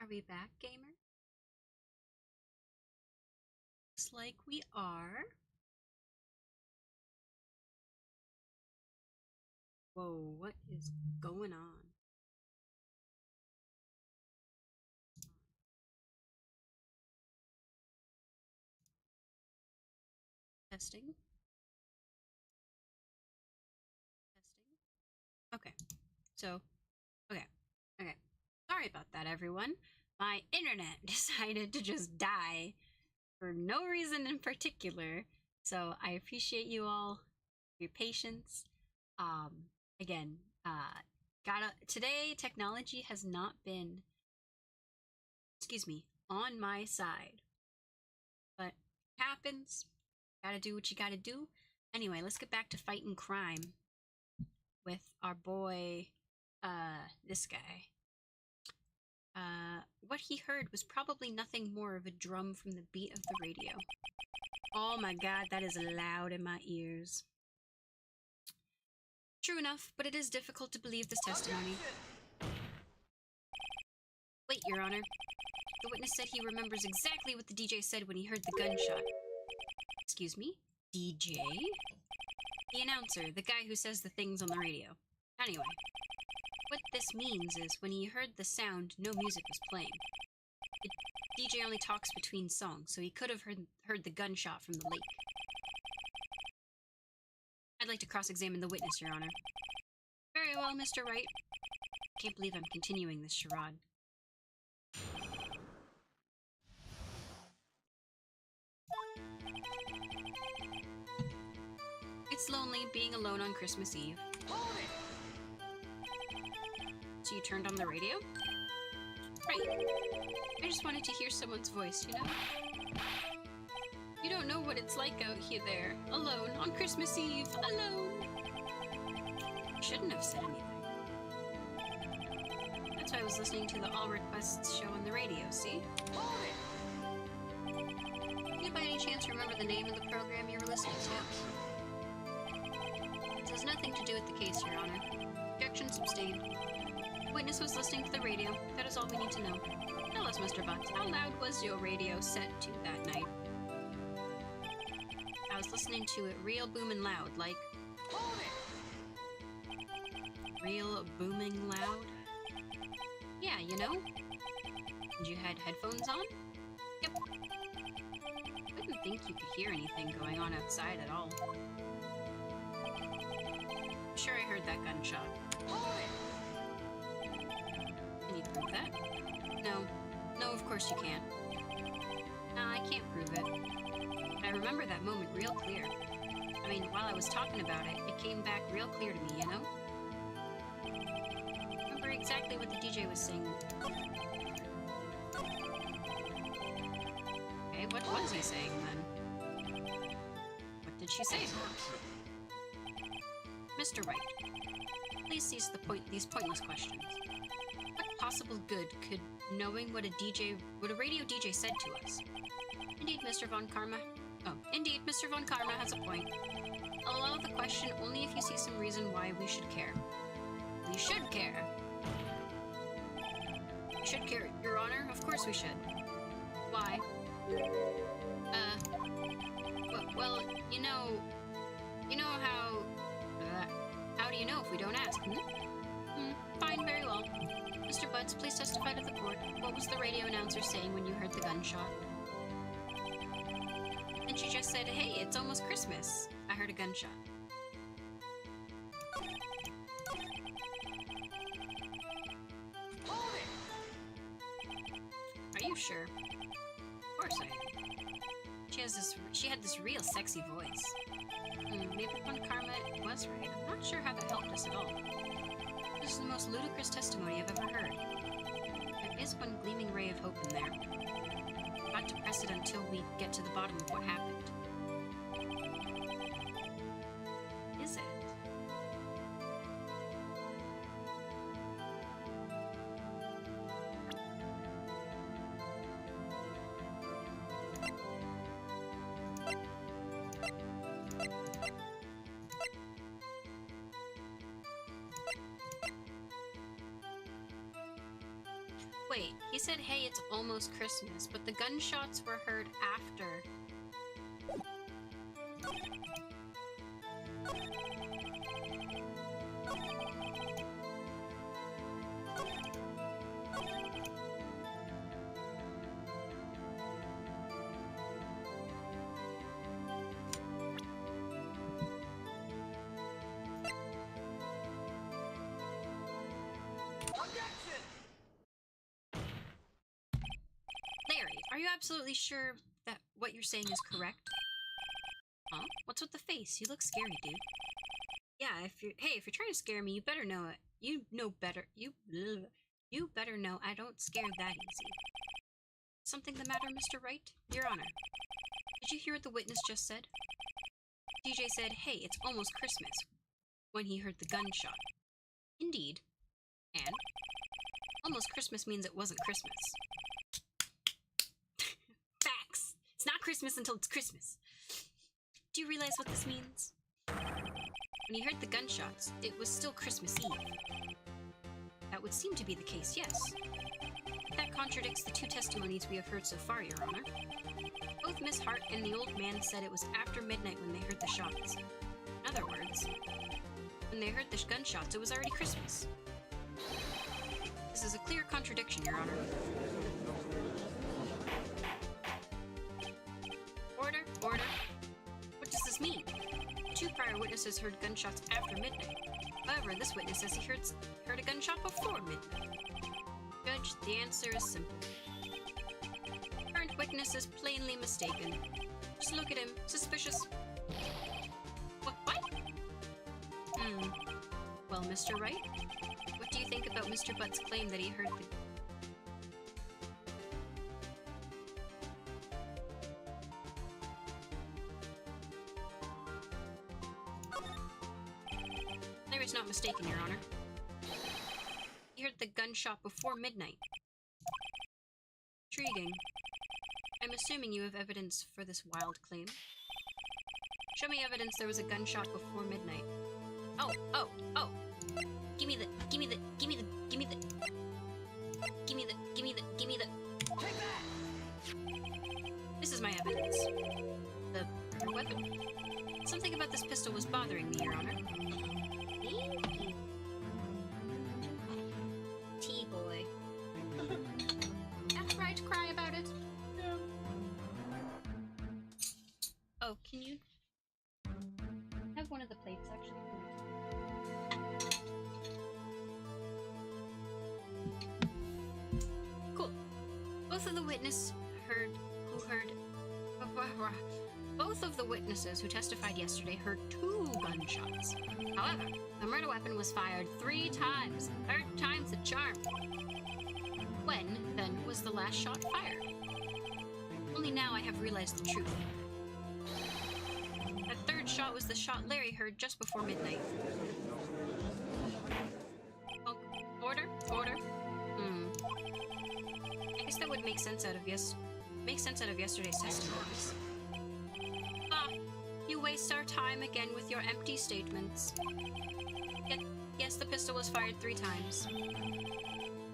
Are we back, gamer? Looks like we are. Whoa, what is going on? Testing. Okay. Okay. Sorry about that, everyone. My internet decided to just die for no reason in particular. So I appreciate you all, your patience. Again, today technology has not been, on my side. But it happens. Gotta do what you gotta do. Anyway, let's get back to fighting crime with our boy, this guy. What he heard was probably nothing more of a drum from the beat of the radio. Oh my god, that is loud in my ears. True enough, but it is difficult to believe this testimony. Wait, Your Honor. The witness said he remembers exactly what the DJ said when he heard the gunshot. Excuse me? DJ? The announcer, the guy who says the things on the radio. Anyway, what this means is when he heard the sound, no music was playing. The DJ only talks between songs, so he could have heard the gunshot from the lake. I'd like to cross-examine the witness, Your Honor. Very well, Mr. Wright. I can't believe I'm continuing this charade. It's lonely being alone on Christmas Eve. So you turned on the radio? Right. I just wanted to hear someone's voice, you know? You don't know what it's like out here there, alone, on Christmas Eve, alone. I shouldn't have said anything. That's why I was listening to the All Requests show on the radio, see? Do you by any chance remember the name of the program you were listening to? This has nothing to do with the case, Your Honor. Objection sustained. The witness was listening to the radio. That is all we need to know. Tell us, Mr. Butts, how loud was your radio set to that night? I was listening to it real booming loud, like... Real booming loud? Yeah, you know? And you had headphones on? Yep. I didn't think you could hear anything going on outside at all. I'm sure I heard that gunshot. Can you prove that? No. No, of course you can't. Nah, I can't prove it. I remember that moment real clear. I mean, while I was talking about it, it came back real clear to me, you know? I remember exactly what the DJ was saying. Okay, what was he saying then? What did she say? Mr. Wright, please cease these pointless questions. What possible good could knowing what a radio DJ said to us? Indeed, Mr. Von Karma. Indeed, Mr. Von Karma has a point. I'll allow the question only if you see some reason why we should care. We should care. We should care, Your Honor. Of course we should. Why? Well, you know how... how do you know if we don't ask, Fine, very well. Mr. Butts, please testify to the court. What was the radio announcer saying when you heard the gunshot? And she just said, hey, it's almost Christmas. I heard a gunshot. Are you sure? Of course I am. She had this real sexy voice. Maybe Von Karma was right. I'm not sure how that helped us at all. This is the most ludicrous testimony I've ever heard. There is one gleaming ray of hope in there. Not to press it until we get to the bottom of what happened. Is it? Wait, he said, hey, it's almost Christmas, but the gunshots were heard after. Larry, are you absolutely sure that what you're saying is correct? Huh? What's with the face? You look scary, dude. Yeah, if you're trying to scare me, you better know it. You know better. You better know I don't scare that easy. Something the matter, Mr. Wright? Your Honor. Did you hear what the witness just said? DJ said, hey, it's almost Christmas, when he heard the gunshot. Indeed. And? Almost Christmas means it wasn't Christmas. Facts! It's not Christmas until it's Christmas. Do you realize what this means? When he heard the gunshots, it was still Christmas Eve. That would seem to be the case, yes. That contradicts the two testimonies we have heard so far, Your Honor. Both Miss Hart and the old man said it was after midnight when they heard the shots. In other words, when they heard the gunshots, it was already Christmas. This is a clear contradiction, Your Honor. Order, order. What does this mean? Two prior witnesses heard gunshots after midnight. However, this witness says he heard a gunshot before midnight. Judge, the answer is simple. Current witness is plainly mistaken. Just look at him. Suspicious. What? Well, Mr. Wright, what do you think about Mr. Butt's claim that he heard the... Larry's not mistaken, Your Honor. He heard the gunshot before midnight. Intriguing. I'm assuming you have evidence for this wild claim. Show me evidence there was a gunshot before midnight. Oh. Give me the. This is my evidence. Her weapon. Something about this pistol was bothering me, Your Honor. T-boy. That's right, cry about it. Yeah. Oh, can you have one of the plates, actually? Cool. Both of the witnesses who testified yesterday heard 2 gunshots. However, the murder weapon was fired 3 times. 3rd time's the charm. When, then, was the last shot fired? Only now I have realized the truth. That 3rd shot was the shot Larry heard just before midnight. Oh, order? I guess that would make sense out of yesterday's testimonies. You waste our time again with your empty statements. Yes, the pistol was fired 3 times.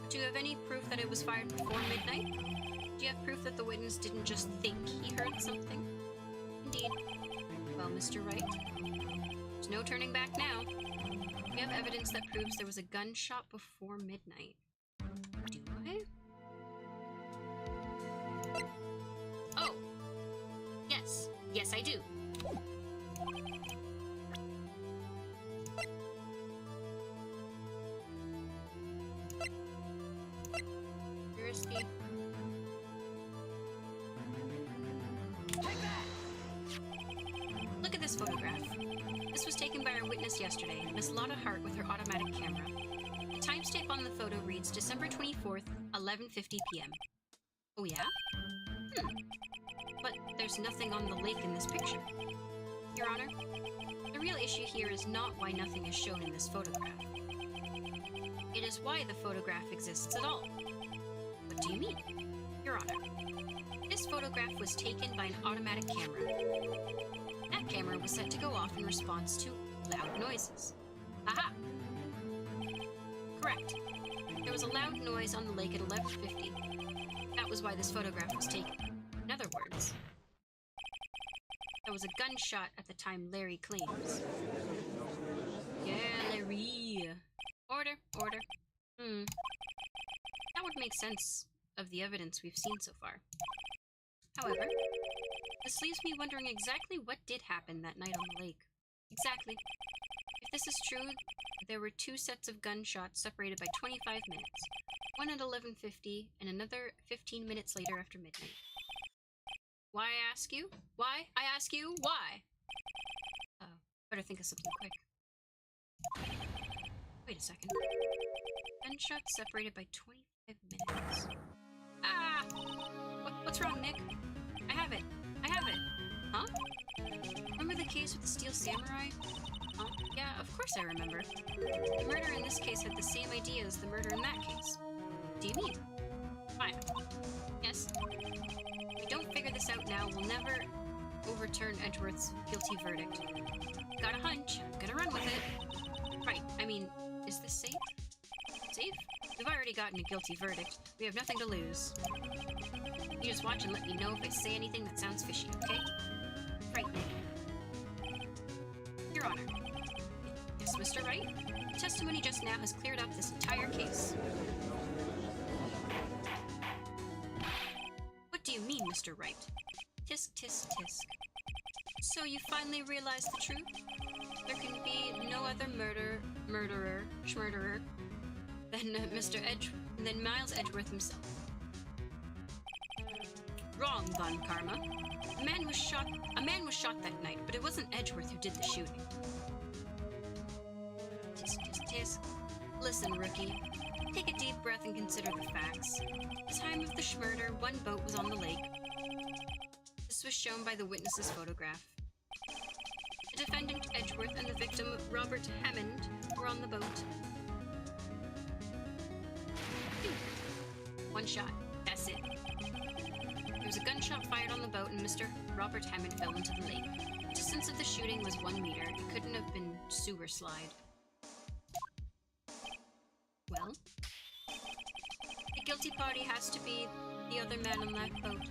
Do you have any proof that it was fired before midnight? Do you have proof that the witness didn't just think he heard something? Indeed. Well, Mr. Wright, there's no turning back now. We have evidence that proves there was a gunshot before midnight. Do I? Oh. Yes, I do. Look at this photograph. This was taken by our witness yesterday, Miss Lotta Hart, with her automatic camera. The timestamp on the photo reads December 24th, 11:50 p.m. Oh yeah? But there's nothing on the lake in this picture. Your Honor, the real issue here is not why nothing is shown in this photograph. It is why the photograph exists at all. What do you mean? Your Honor, this photograph was taken by an automatic camera. That camera was set to go off in response to loud noises. Aha! Correct. There was a loud noise on the lake at 11:50. That was why this photograph was taken. In other words, there was a gunshot at the time Larry claims. Yeah, Larry. Order, order. That would make sense of the evidence we've seen so far. However, this leaves me wondering exactly what did happen that night on the lake. Exactly. If this is true, there were 2 sets of gunshots separated by 25 minutes. One at 11:50 and another 15 minutes later after midnight. Why, I ask you? Why? I ask you, why? Oh, better think of something quick. Wait a second. Gunshots separated by 25 minutes. Ah! What's wrong, Nick? I have it. I have it. Huh? Remember the case with the Steel Samurai? Huh? Yeah, of course I remember. The murder in this case had the same idea as the murder in that case. What do you mean? Fine. Yes. If we don't figure this out now, we'll never overturn Edgeworth's guilty verdict. Got a hunch. I'm gonna run with it. Right. I mean, is this safe? Safe? We've already gotten a guilty verdict. We have nothing to lose. You just watch and let me know if I say anything that sounds fishy, okay? Right, Nick. Your Honor. Yes, Mr. Wright? The testimony just now has cleared up this entire case. What do you mean, Mr. Wright? Tisk, tisk, tisk. So you finally realized the truth? There can be no other murderer, than Miles Edgeworth himself. Wrong, Von Karma. A man was shot that night, but it wasn't Edgeworth who did the shooting. Tisk, tisk, tisk. Listen, rookie. Take a deep breath and consider the facts. At the time of the murder, one boat was on the lake. This was shown by the witness's photograph. The defendant, Edgeworth, and the victim, Robert Hammond, were on the boat. One shot. That's it. There was a gunshot fired on the boat and Mr. Robert Hammond fell into the lake. The distance of the shooting was 1 meter. It couldn't have been sewer slide. Well? The guilty party has to be the other man on that boat.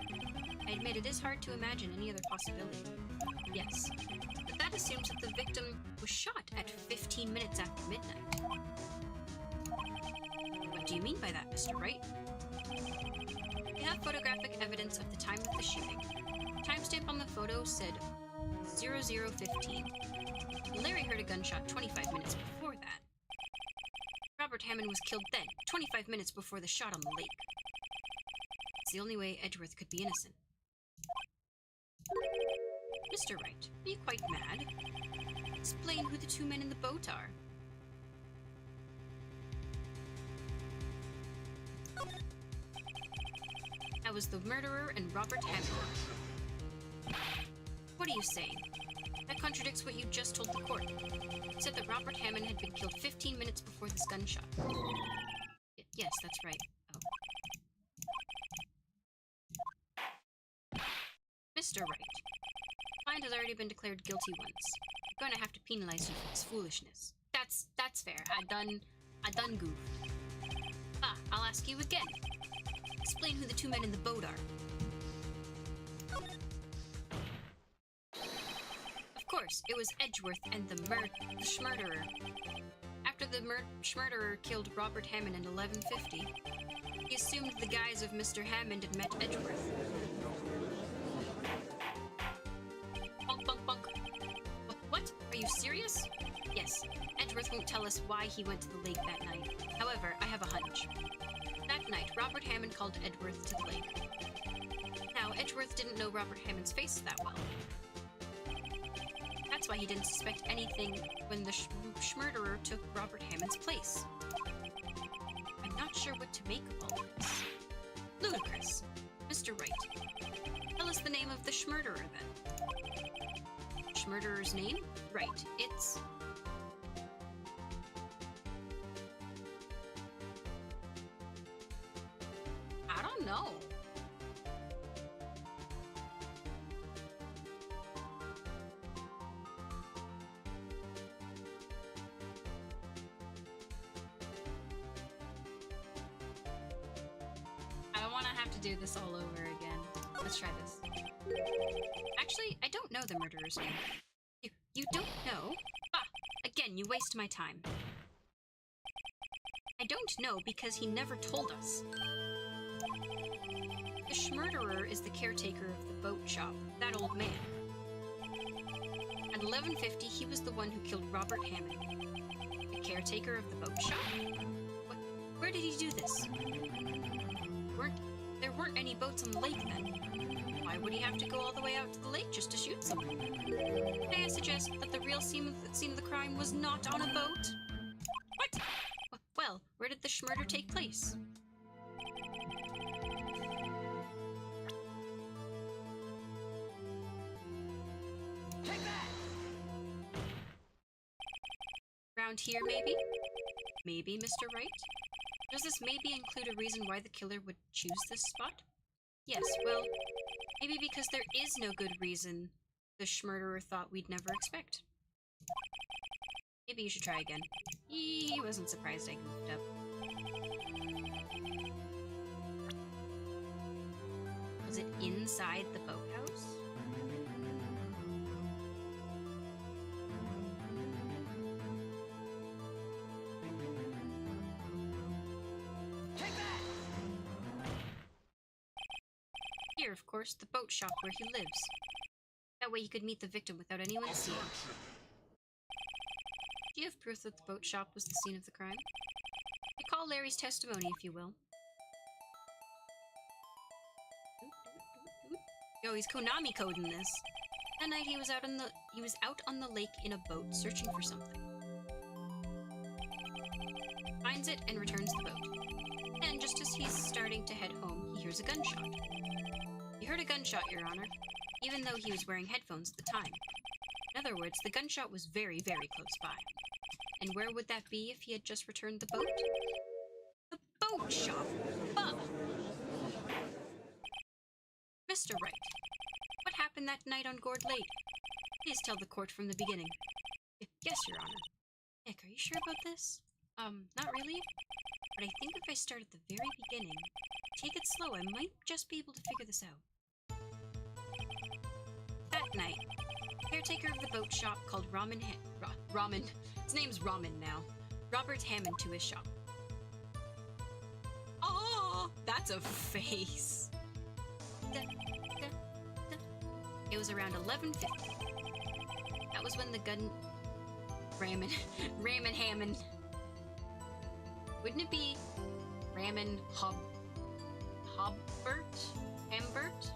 I admit it is hard to imagine any other possibility. Yes. But that assumes that the victim was shot at 15 minutes after midnight. What do you mean by that, Mr. Wright? We have photographic evidence of the time of the shooting. The timestamp on the photo said 00:15. Larry heard a gunshot 25 minutes before that. Robert Hammond was killed then, 25 minutes before the shot on the lake. It's the only way Edgeworth could be innocent. Mr. Wright, are you quite mad? Explain who the 2 men in the boat are. That was the murderer and Robert Hammond. What are you saying? That contradicts what you just told the court. You said that Robert Hammond had been killed 15 minutes before this gunshot. Yes, that's right. Oh. Mr. Wright, client has already been declared guilty once. I'm going to have to penalize you for this foolishness. That's fair. I done goofed. I'll ask you again. Explain who the 2 men in the boat are. Of course, it was Edgeworth and the schmurderer. After the schmurderer killed Robert Hammond in 11:50, he assumed the guise of Mr. Hammond had met Edgeworth. Bunk, bunk, bunk. What? Are you serious? Yes, Edgeworth won't tell us why he went to the lake that night. However, I have a hunch. That night, Robert Hammond called Edgeworth to the lake. Now, Edgeworth didn't know Robert Hammond's face that well. That's why he didn't suspect anything when the schmurderer took Robert Hammond's place. I'm not sure what to make of all this. Ludicrous. Mr. Wright, tell us the name of the schmurderer, then. Schmurderer's name? Right, it's... I don't know. to do this all over again. Let's try this. Actually, I don't know the murderer's name. You don't know? Ah, again, you waste my time. I don't know because he never told us. The Schmurderer is the caretaker of the boat shop, that old man. At 11:50, he was the one who killed Robert Hammond. The caretaker of the boat shop? Where did he do this? There weren't any boats on the lake then. Why would he have to go all the way out to the lake just to shoot someone? May I suggest that the real scene of the crime was not on a boat? What? Well, where did the schmurder take place? Take that! Around here, maybe? Maybe, Mr. Wright? Does this maybe include a reason why the killer would choose this spot? Yes, well, maybe because there is no good reason the schmurderer thought we'd never expect. Maybe you should try again. He wasn't surprised I goofed up. Was it inside the boathouse? Take that! Here, of course, the boat shop where he lives. That way he could meet the victim without anyone seeing. Do you have proof that the boat shop was the scene of the crime? Recall Larry's testimony, if you will. Yo, he's Konami coding this. That night he was out on the lake in a boat searching for something. Finds it and returns the boat. And just as he's starting to head home, he hears a gunshot. He heard a gunshot, Your Honor, even though he was wearing headphones at the time. In other words, the gunshot was very, very close by. And where would that be if he had just returned the boat? The boat shop! Bah! Mr. Wright, what happened that night on Gourd Lake? Please tell the court from the beginning. Yes, Your Honor. Nick, are you sure about this? Not really. But I think if I start at the very beginning, take it slow, I might just be able to figure this out. That night, the caretaker of the boat shop called his name's Ramen now, Robert Hammond to his shop. Oh, that's a face. It was around 11:50. That was when the Ramen Hammond. Wouldn't it be Ramen Hambert?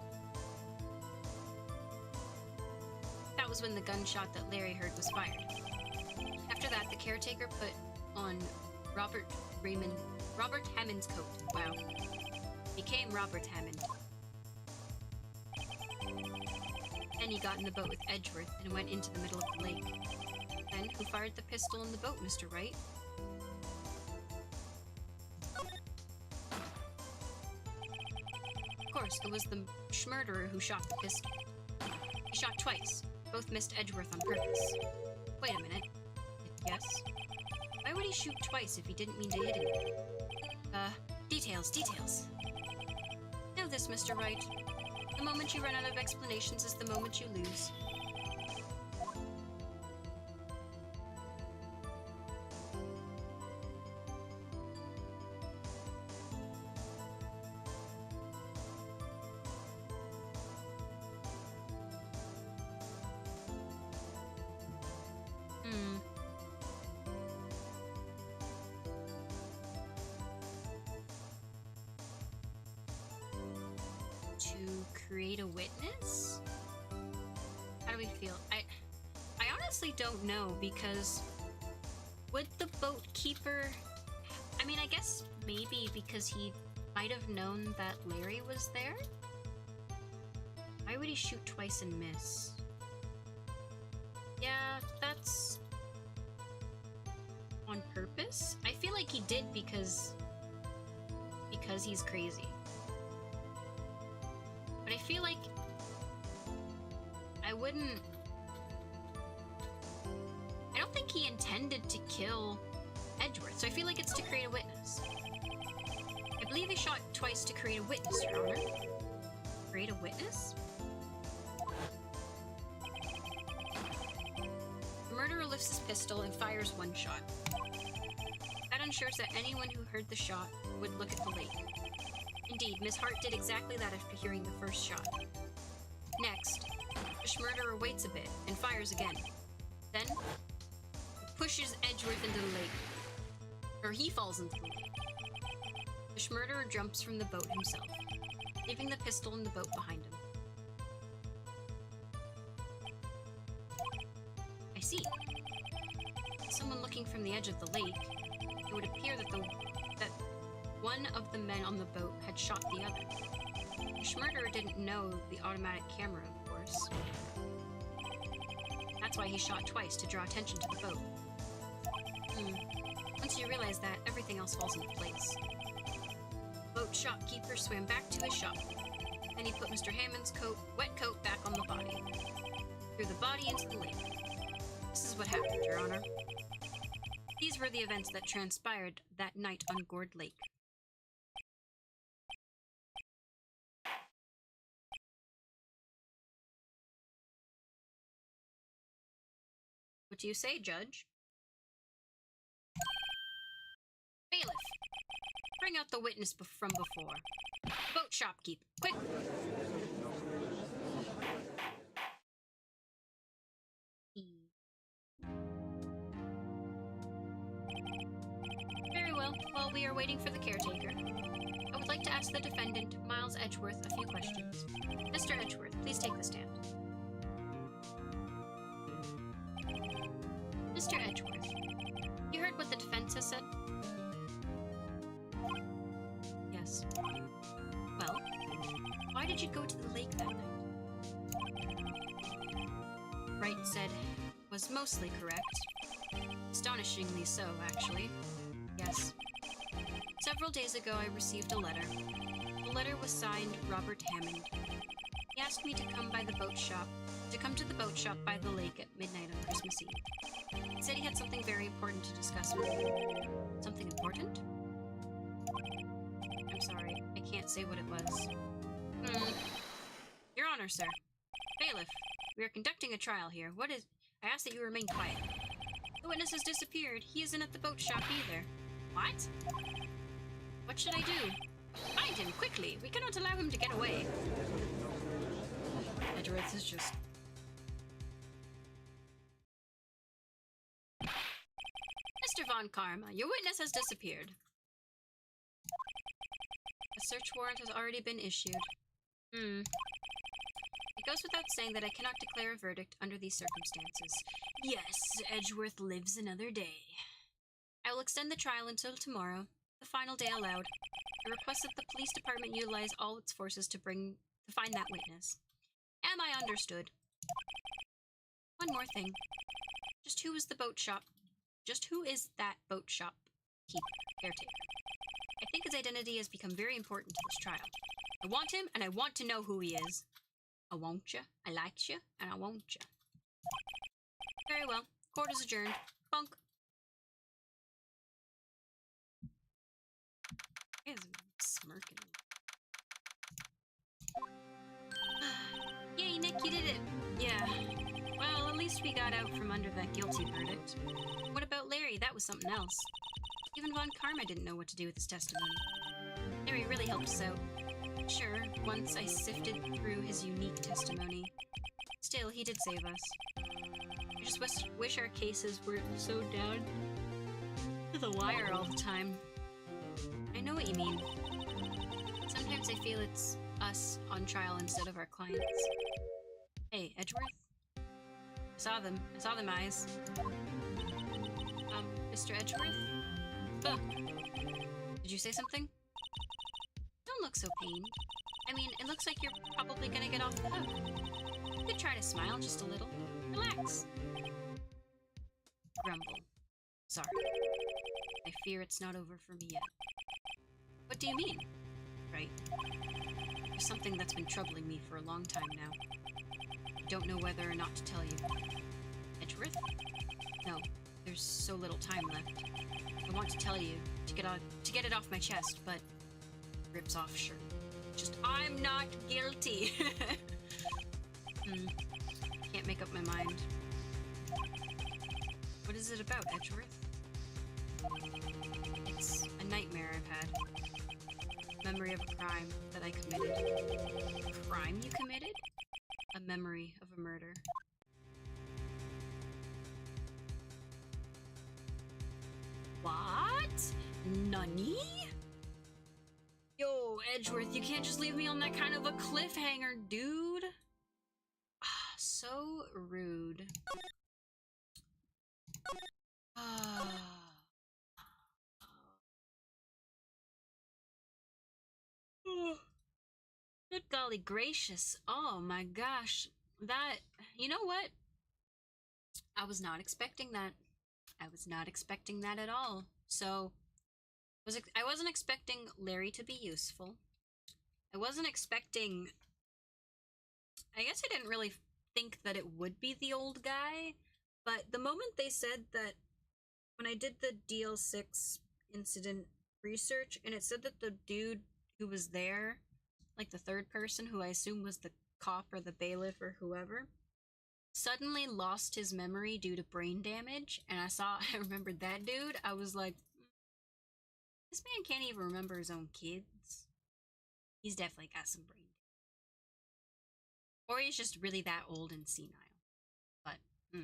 That was when the gunshot that Larry heard was fired. After that, the caretaker put on Robert Hammond's coat. Wow. Became Robert Hammond. Then he got in the boat with Edgeworth and went into the middle of the lake. Then, who fired the pistol in the boat, Mr. Wright? Of course, it was the schmurderer who shot the pistol. He shot twice. Both missed Edgeworth on purpose. Wait a minute. Yes? Why would he shoot twice if he didn't mean to hit him? Details. Know this, Mr. Wright. The moment you run out of explanations is the moment you lose. To create a witness? How do we feel? I honestly don't know, because would the boat keeper... I mean, I guess maybe because he might have known that Larry was there? Why would he shoot twice and miss? Yeah, that's on purpose? I feel like he did because he's crazy. But I feel like I don't think he intended to kill Edgeworth, so I feel like it's to create a witness. I believe he shot twice to create a witness, Your Honor. Create a witness? The murderer lifts his pistol and fires one shot. That ensures that anyone who heard the shot would look at the lake. Indeed, Miss Hart did exactly that after hearing the first shot. Next, the murderer waits a bit and fires again. Then, pushes Edgeworth into the lake. Or he falls into the lake. The murderer jumps from the boat himself, leaving the pistol in the boat behind him. I see. Someone looking from the edge of the lake, it would appear that one of the men on the boat had shot the other. The murderer didn't know the automatic camera, of course. That's why he shot twice, to draw attention to the boat. Once you realize that, everything else falls into place. The boat shopkeeper swam back to his shop. Then he put Mr. Hammond's wet coat back on the body. Threw the body into the lake. This is what happened, Your Honor. These were the events that transpired that night on Gourd Lake. What do you say, Judge? Bailiff, bring out the witness from before. Boat shopkeep, quick! Very well. While we are waiting for the caretaker, I would like to ask the defendant, Miles Edgeworth, a few questions. Mr. Edgeworth, please take the stand. Mr. Edgeworth, you heard what the defense has said? Yes. Well, why did you go to the lake that night? Wright said was mostly correct. Astonishingly so, actually. Yes. Several days ago, I received a letter. The letter was signed Robert Hammond. He asked me to come to the boat shop by the lake at midnight on Christmas Eve. He said he had something very important to discuss with me. Something important? I'm sorry, I can't say what it was. Your Honor, sir. Bailiff, we are conducting a trial here. I ask that you remain quiet. The witness has disappeared. He isn't at the boat shop either. What? What should I do? Find him, quickly! We cannot allow him to get away. Edgeworth is just... Mr. Von Karma, your witness has disappeared. A search warrant has already been issued. It goes without saying that I cannot declare a verdict under these circumstances. Yes, Edgeworth lives another day. I will extend the trial until tomorrow, the final day allowed. I request that the police department utilize all its forces to find that witness. Am I understood? One more thing. Just who is that boat shop caretaker? I think his identity has become very important to this trial. I want him, and I want to know who he is. I want you, I like you, and I want you. Very well. Court is adjourned. Bunk. He is smirking. Yay, Nick, you did it! Yeah. Well, at least we got out from under that guilty verdict. What about Larry? That was something else. Even Von Karma didn't know what to do with his testimony. Larry really helped us out. Sure, once I sifted through his unique testimony. Still, he did save us. I just wish our cases weren't so down to the wire all the time. I know what you mean. Sometimes I feel it's us on trial instead of our clients. Hey, Edgeworth? I saw them eyes. Mr. Edgeworth? Ugh. Did you say something? Don't look so pained. I mean, it looks like you're probably gonna get off the hook. You could try to smile just a little. Relax. Grumble. Sorry. I fear it's not over for me yet. What do you mean? Right. There's something that's been troubling me for a long time now. I don't know whether or not to tell you. Edgeworth? No, there's so little time left. I want to tell you, to get it off my chest, but rips off shirt. Just, I'm not guilty. Can't make up my mind. What is it about, Edgeworth? It's a nightmare I've had. Memory of a crime that I committed. A crime you committed? A memory of a murder. What? Nani? Yo, Edgeworth, you can't just leave me on that kind of a cliffhanger, dude. So rude. Good golly gracious. Oh my gosh. That, you know what? I was not expecting that. I was not expecting that at all. So, I wasn't expecting Larry to be useful. I wasn't expecting... I guess I didn't really think that it would be the old guy, but the moment they said that, when I did the DL6 incident research, and it said that the dude who was there, like the third person, who I assume was the cop or the bailiff or whoever, suddenly lost his memory due to brain damage, and I remembered that dude, I was like, this man can't even remember his own kids. He's definitely got some brain damage. Or he's just really that old and senile. But, who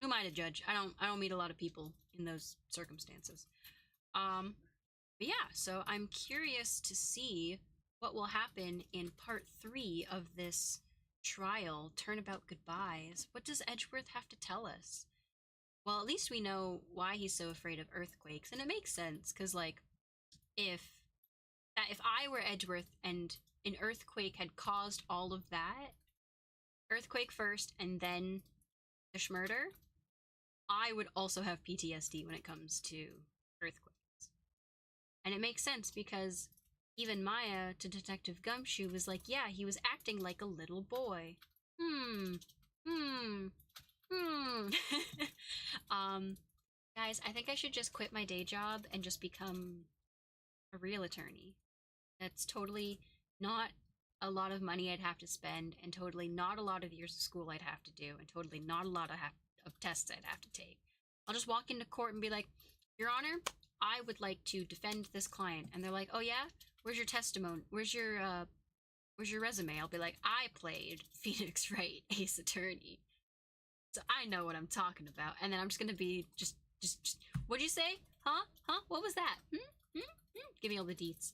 am I to judge? I don't meet a lot of people in those circumstances. But yeah, so I'm curious to see what will happen in part 3 of this trial, Turnabout Goodbyes. What does Edgeworth have to tell us? Well, at least we know why he's so afraid of earthquakes, and it makes sense, because, like, if I were Edgeworth and an earthquake had caused all of that, earthquake first and then the schmurder, I would also have PTSD when it comes to earthquakes. And it makes sense because even Maya to Detective Gumshoe was like, yeah, he was acting like a little boy. Guys, I think I should just quit my day job and just become a real attorney. That's totally not a lot of money I'd have to spend, and totally not a lot of years of school I'd have to do, and totally not a lot of tests I'd have to take. I'll just walk into court and be like, Your Honor, I would like to defend this client. And they're like, oh yeah? Where's your testimony? Where's your resume? I'll be like, I played Phoenix Wright, Ace Attorney. So I know what I'm talking about. And then I'm just gonna be just what'd you say? Huh? What was that? Give me all the deets.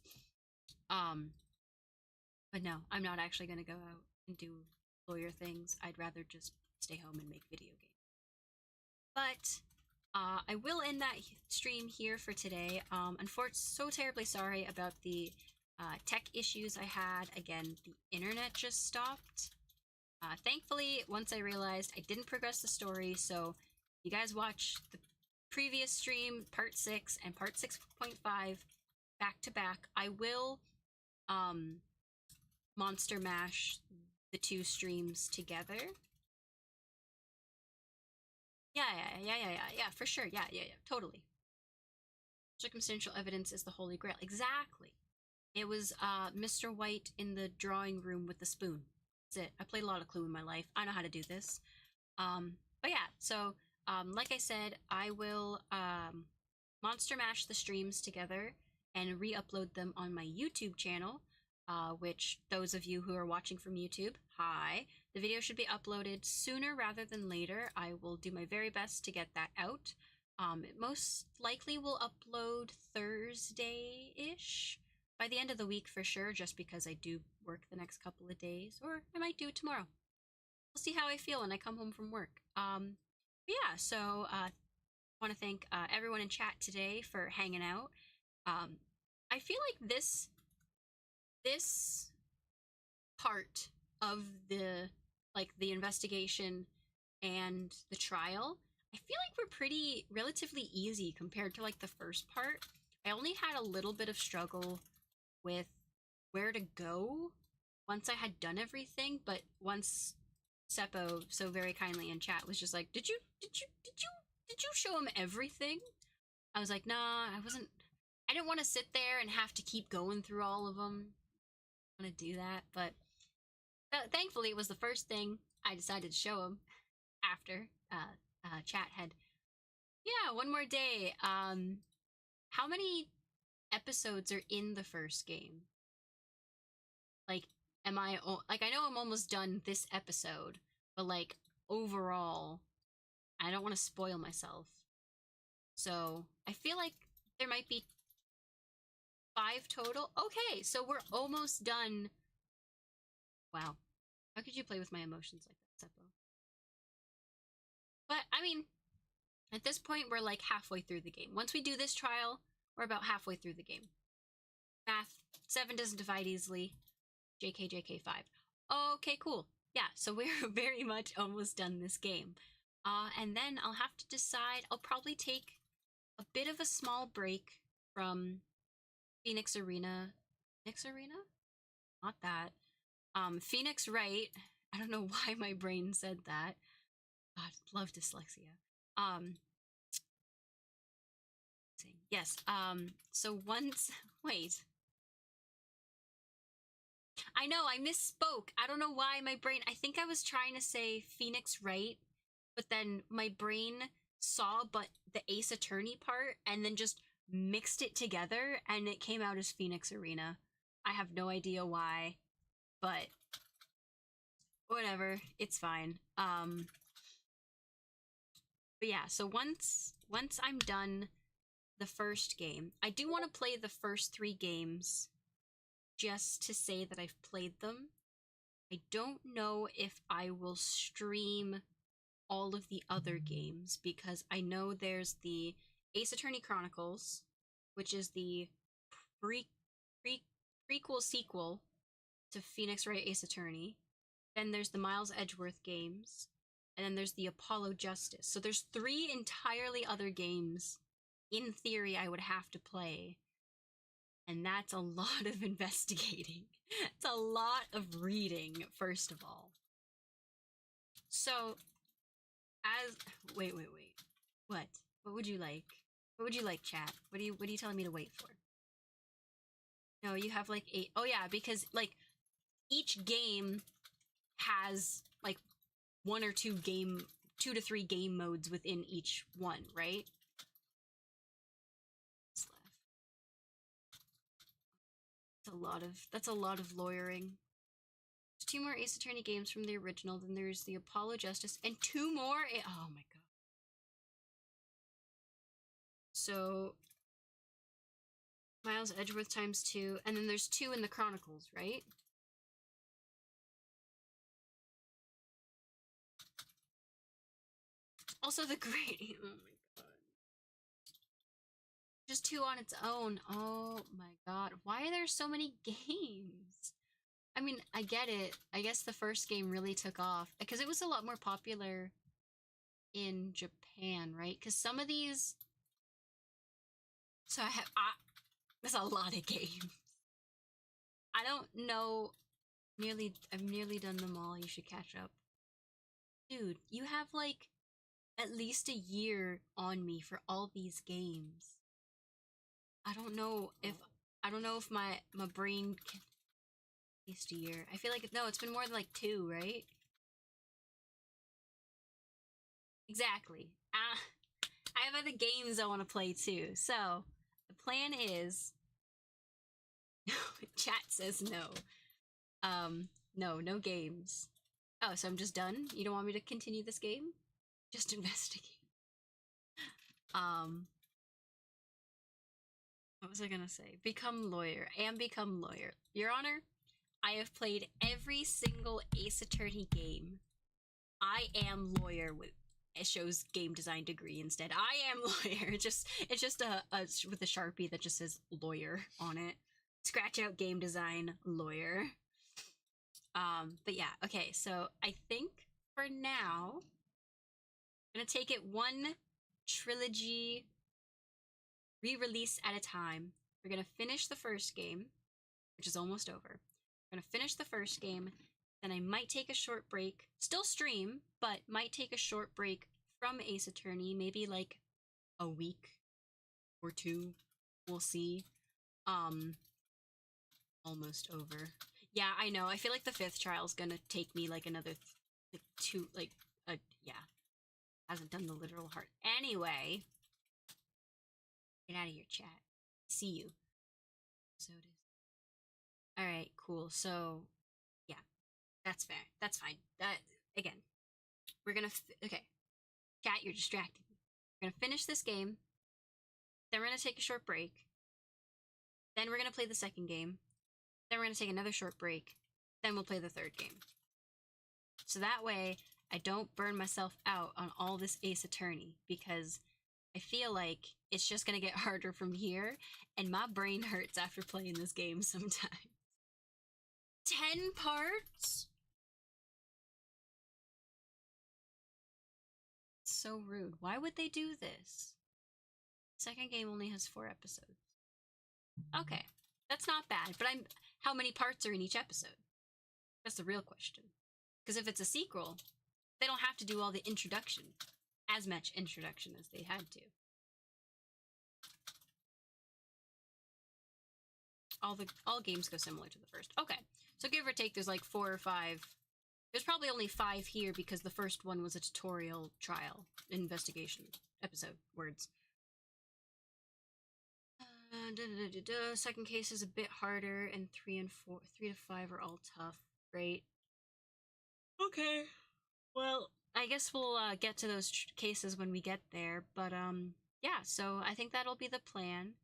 But no, I'm not actually gonna go out and do lawyer things. I'd rather just stay home and make video games. But I will end that stream here for today. Unfortunately, so terribly sorry about the tech issues I had. Again, the internet just stopped. Thankfully, once I realized I didn't progress the story, so you guys watch the previous stream, part 6 and part 6.5 back to back. I will monster mash the 2 streams together. Yeah, for sure. Yeah, totally. Circumstantial evidence is the holy grail. Exactly. It was Mr. White in the drawing room with the spoon. That's it. I played a lot of Clue in my life. I know how to do this. But yeah, so like I said, I will monster mash the streams together and re-upload them on my YouTube channel, which those of you who are watching from YouTube, hi. The video should be uploaded sooner rather than later. I will do my very best to get that out. It most likely will upload Thursday-ish. By the end of the week for sure, just because I do work the next couple of days. Or I might do it tomorrow. We'll see how I feel when I come home from work. Yeah, so I want to thank everyone in chat today for hanging out. I feel like this part of the investigation and the trial, I feel like we're pretty relatively easy compared to like the first part. I only had a little bit of struggle with where to go once I had done everything, but once Seppo so very kindly in chat was just like, did you show him everything? I was like, nah, I I didn't want to sit there and have to keep going through all of them. I want to do that, but thankfully it was the first thing I decided to show him after chat had. Yeah, one more day. How many episodes are in the first game? Like, am I like, I know I'm almost done this episode, but like overall, I don't want to spoil myself. So I feel like there might be 5 total. Okay, so we're almost done. Wow. How could you play with my emotions like that, Seppo? But, I mean, at this point, we're like halfway through the game. Once we do this trial, we're about halfway through the game. Math, 7 doesn't divide easily. JK, JK, 5. Okay, cool. Yeah, so we're very much almost done this game. And then I'll have to decide. I'll probably take a bit of a small break from Phoenix Arena. Phoenix Arena? Not that. Phoenix Wright. I don't know why my brain said that. God, love dyslexia. Yes, so once, wait. I know, I misspoke. I don't know why my brain, I think I was trying to say Phoenix Wright, but then my brain saw but the Ace Attorney part and then just mixed it together and it came out as Phoenix Arena. I have no idea why, but whatever, it's fine. But yeah, so once I'm done the first game, I do want to play the first 3 games just to say that I've played them. I don't know if I will stream all of the other games because I know there's the Ace Attorney Chronicles, which is the prequel sequel to Phoenix Wright Ace Attorney. Then there's the Miles Edgeworth games, and then there's the Apollo Justice. So there's 3 entirely other games, in theory, I would have to play. And that's a lot of investigating. It's a lot of reading, first of all. So, wait. What? What would you like? What would you like, chat? What are you telling me to wait for? No, you have like 8. Oh yeah, because like each game has like 1 or 2 to 3 game modes within each one, right? That's a lot of lawyering. There's 2 more Ace Attorney games from the original, then there's the Apollo Justice, and 2 more. Oh my god. So Miles Edgeworth times 2, and then there's 2 in the Chronicles, right? Also the Great. Oh my god. Just 2 on its own. Oh my god. Why are there so many games? I mean, I get it. I guess the first game really took off because it was a lot more popular in Japan, right? Because some of these. So there's a lot of games. I don't know. I've nearly done them all. You should catch up. Dude, you have like at least a year on me for all these games. I don't know if my brain can. At least a year. I feel like no, it's been more than like 2, right? Exactly. I have other games I want to play too. So the plan is. Chat says no. No games. Oh, so I'm just done? You don't want me to continue this game? Just investigate. What was I gonna say? Become lawyer. Become lawyer. Your Honor, I have played every single Ace Attorney game. I am lawyer with it shows game design degree instead. I am lawyer. It's just a with a Sharpie that just says lawyer on it. Scratch out game design lawyer. But yeah, okay, so I think for now, I'm gonna take it 1 trilogy re-release at a time. We're gonna finish the first game, which is almost over. We're gonna finish the first game, then I might take a short break, still stream, but might take a short break from Ace Attorney, maybe like a week or 2, We'll see. Almost over. Yeah, I know. I feel like the 5th trial is gonna take me like another like 2, like, yeah. Hasn't done the literal heart. Anyway, get out of here, chat. See you. So it is. All right, cool. So, yeah, that's fair. That's fine. That again, we're gonna okay. Chat, you're distracting me. We're gonna finish this game. Then we're gonna take a short break. Then we're gonna play the second game. Then we're gonna take another short break. Then we'll play the third game. So that way, I don't burn myself out on all this Ace Attorney because I feel like it's just gonna get harder from here, and my brain hurts after playing this game sometimes. 10 parts? So rude. Why would they do this? Second game only has 4 episodes. Okay, that's not bad, but how many parts are in each episode? That's the real question. Because if it's a sequel, they don't have to do all the introduction, as much introduction as they had to. All games go similar to the first. Okay, so give or take, there's like 4 or 5. There's probably only 5 here because the first one was a tutorial trial investigation episode. Words. Second case is a bit harder, and 3 to 5 are all tough. Great. Okay. Well, I guess we'll get to those cases when we get there. But yeah. So I think that'll be the plan.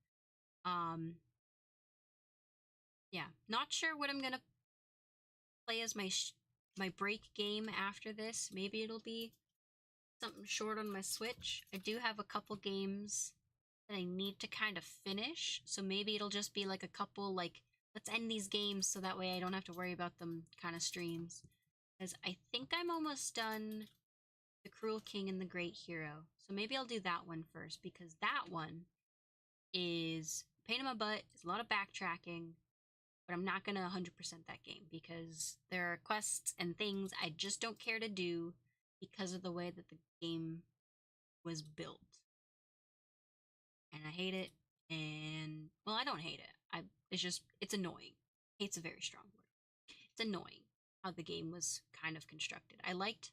Yeah. Not sure what I'm gonna play as my break game after this. Maybe it'll be something short on my Switch. I do have a couple games that I need to kind of finish, so maybe it'll just be like a couple, like, let's end these games so that way I don't have to worry about them kind of streams. Because I think I'm almost done The Cruel King and the Great Hero. So maybe I'll do that one first, because that one is a pain in my butt. It's a lot of backtracking, but I'm not gonna 100% that game because there are quests and things I just don't care to do because of the way that the game was built. And I hate it, and, well, I don't hate it. It's annoying. Hate's a very strong word. It's annoying how the game was kind of constructed. I liked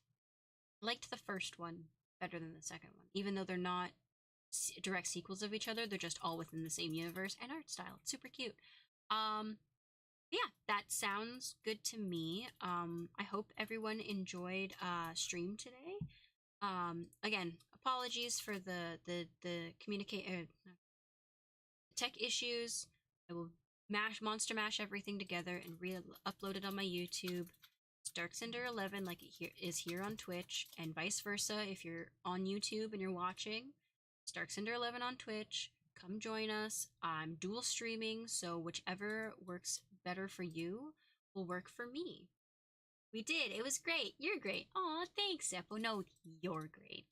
the first one better than the second one, even though they're not direct sequels of each other. They're just all within the same universe and art style. It's super cute. Yeah, that sounds good to me. I hope everyone enjoyed stream today. Again, apologies for the tech issues. I will monster mash everything together and re-upload it on my YouTube. It's Dark Cinder 11, like it is here on Twitch, and vice versa. If you're on YouTube and you're watching, it's Dark Cinder 11 on Twitch. Come join us. I'm dual streaming, so whichever works better for you will work for me. We did. It was great. You're great. Aw, thanks, Seppo. No, you're great.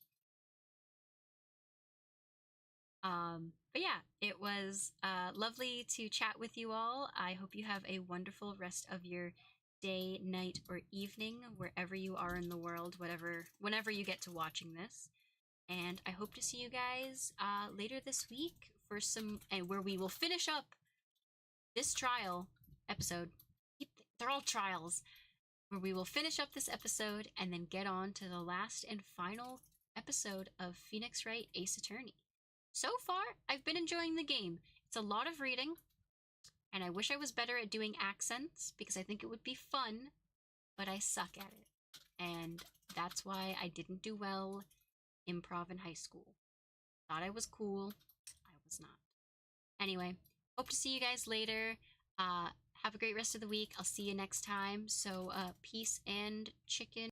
But yeah, it was lovely to chat with you all. I hope you have a wonderful rest of your day, night, or evening, wherever you are in the world, whenever you get to watching this. And I hope to see you guys later this week for where we will finish up this trial episode. They're all trials. Where we will finish up this episode and then get on to the last and final episode of Phoenix Wright Ace Attorney. So far, I've been enjoying the game. It's a lot of reading, and I wish I was better at doing accents because I think it would be fun, but I suck at it. And that's why I didn't do well improv in high school. Thought I was cool. I was not. Anyway, hope to see you guys later. Have a great rest of the week. I'll see you next time. So, peace and chicken.